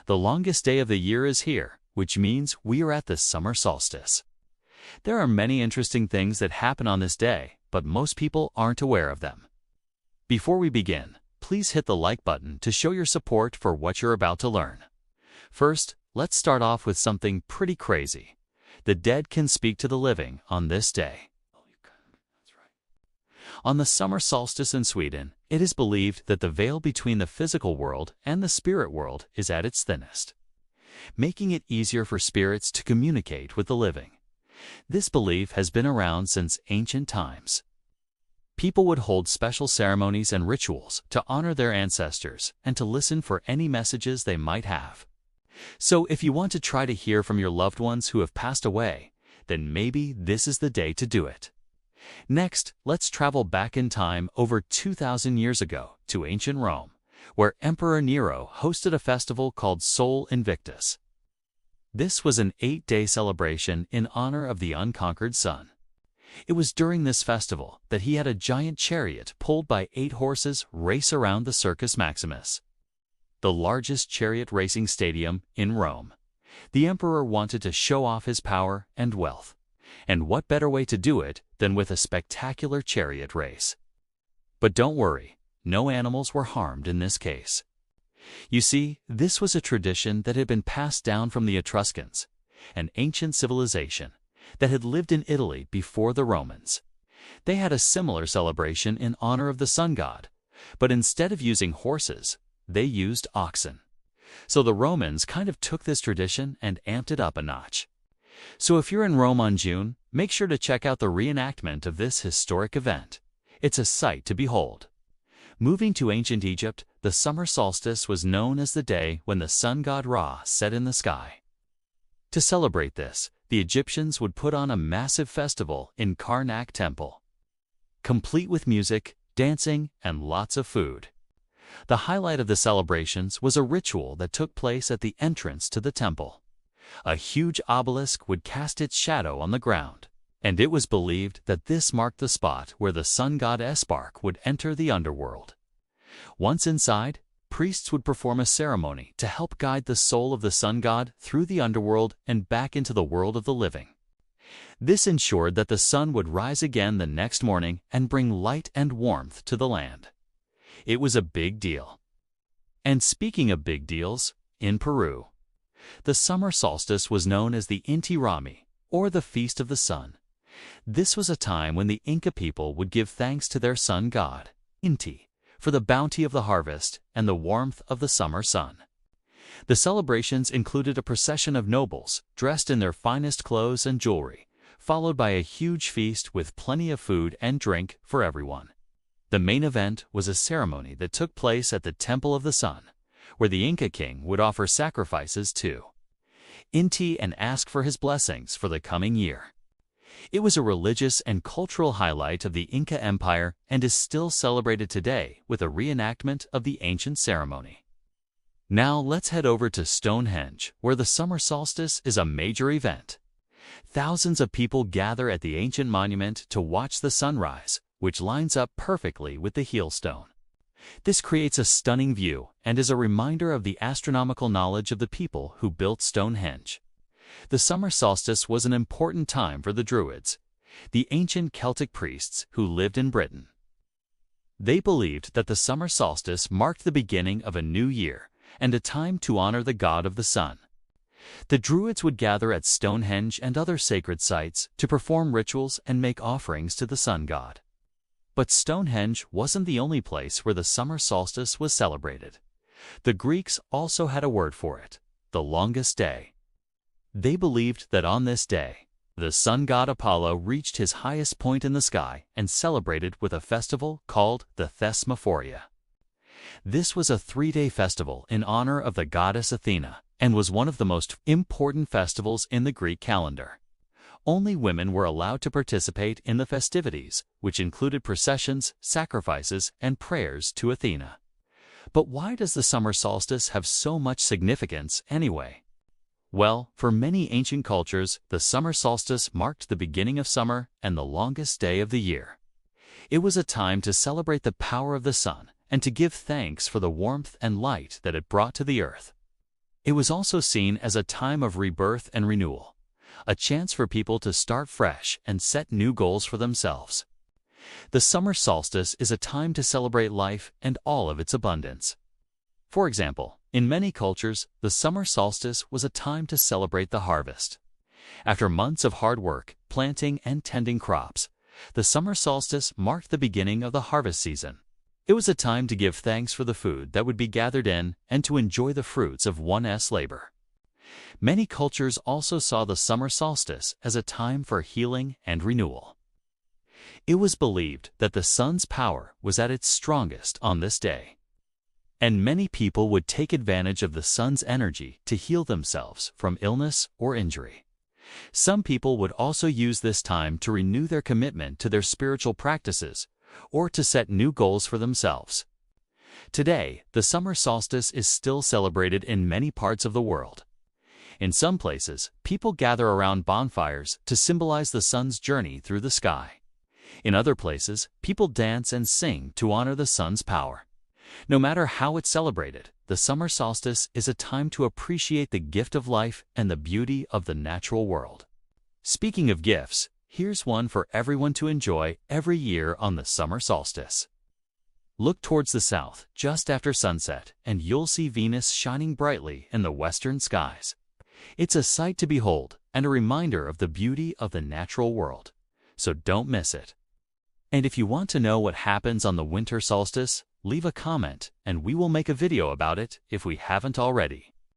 The longest day of the year is here, which means we are at the summer solstice. There are many interesting things that happen on this day, but most people aren't aware of them. Before we begin, please hit the like button to show your support for what you're about to learn. First, let's start off with something pretty crazy. The dead can speak to the living on this day. On the summer solstice in Sweden, it is believed that the veil between the physical world and the spirit world is at its thinnest, making it easier for spirits to communicate with the living. This belief has been around since ancient times. People would hold special ceremonies and rituals to honor their ancestors and to listen for any messages they might have. So if you want to try to hear from your loved ones who have passed away, then maybe this is the day to do it. Next, let's travel back in time over 2,000 years ago to ancient Rome, where Emperor Nero hosted a festival called Sol Invictus. This was an 8-day celebration in honor of the unconquered sun. It was during this festival that he had a giant chariot pulled by 8 horses race around the Circus Maximus, the largest chariot racing stadium in Rome. The emperor wanted to show off his power and wealth. And what better way to do it than with a spectacular chariot race? But don't worry, no animals were harmed in this case. You see, this was a tradition that had been passed down from the Etruscans, an ancient civilization that had lived in Italy before the Romans. They had a similar celebration in honor of the sun god, but instead of using horses, they used oxen. So the Romans kind of took this tradition and amped it up a notch. So if you're in Rome on June, make sure to check out the reenactment of this historic event. It's a sight to behold. Moving to ancient Egypt, the summer solstice was known as the day when the sun god Ra set in the sky. To celebrate this, the Egyptians would put on a massive festival in Karnak Temple, complete with music, dancing, and lots of food. The highlight of the celebrations was a ritual that took place at the entrance to the temple. A huge obelisk would cast its shadow on the ground, and it was believed that this marked the spot where the sun god Espark would enter the underworld. Once inside, priests would perform a ceremony to help guide the soul of the sun god through the underworld and back into the world of the living. This ensured that the sun would rise again the next morning and bring light and warmth to the land. It was a big deal. And speaking of big deals, in Peru, the summer solstice was known as the Inti Raymi, or the Feast of the Sun. This was a time when the Inca people would give thanks to their sun god, Inti, for the bounty of the harvest and the warmth of the summer sun. The celebrations included a procession of nobles dressed in their finest clothes and jewelry, followed by a huge feast with plenty of food and drink for everyone. The main event was a ceremony that took place at the Temple of the Sun, where the Inca king would offer sacrifices to Inti and ask for his blessings for the coming year. It was a religious and cultural highlight of the Inca Empire and is still celebrated today with a reenactment of the ancient ceremony. Now let's head over to Stonehenge, where the summer solstice is a major event. Thousands of people gather at the ancient monument to watch the sunrise, which lines up perfectly with the heel stone. This creates a stunning view and is a reminder of the astronomical knowledge of the people who built Stonehenge. The summer solstice was an important time for the Druids, the ancient Celtic priests who lived in Britain. They believed that the summer solstice marked the beginning of a new year and a time to honor the god of the sun. The Druids would gather at Stonehenge and other sacred sites to perform rituals and make offerings to the sun god. But Stonehenge wasn't the only place where the summer solstice was celebrated. The Greeks also had a word for it: the longest day. They believed that on this day, the sun god Apollo reached his highest point in the sky and celebrated with a festival called the Thesmophoria. This was a 3-day festival in honor of the goddess Athena and was one of the most important festivals in the Greek calendar. Only women were allowed to participate in the festivities, which included processions, sacrifices, and prayers to Athena. But why does the summer solstice have so much significance anyway? Well, for many ancient cultures, the summer solstice marked the beginning of summer and the longest day of the year. It was a time to celebrate the power of the sun and to give thanks for the warmth and light that it brought to the earth. It was also seen as a time of rebirth and renewal, a chance for people to start fresh and set new goals for themselves. The summer solstice is a time to celebrate life and all of its abundance. For example, in many cultures, the summer solstice was a time to celebrate the harvest. After months of hard work, planting and tending crops, the summer solstice marked the beginning of the harvest season. It was a time to give thanks for the food that would be gathered in and to enjoy the fruits of one's labor. Many cultures also saw the summer solstice as a time for healing and renewal. It was believed that the sun's power was at its strongest on this day, and many people would take advantage of the sun's energy to heal themselves from illness or injury. Some people would also use this time to renew their commitment to their spiritual practices or to set new goals for themselves. Today, the summer solstice is still celebrated in many parts of the world. In some places, people gather around bonfires to symbolize the sun's journey through the sky. In other places, people dance and sing to honor the sun's power. No matter how it's celebrated, the summer solstice is a time to appreciate the gift of life and the beauty of the natural world. Speaking of gifts, here's one for everyone to enjoy every year on the summer solstice. Look towards the south just after sunset, and you'll see Venus shining brightly in the western skies. It's a sight to behold and a reminder of the beauty of the natural world, so don't miss it. And if you want to know what happens on the winter solstice, leave a comment and we will make a video about it if we haven't already.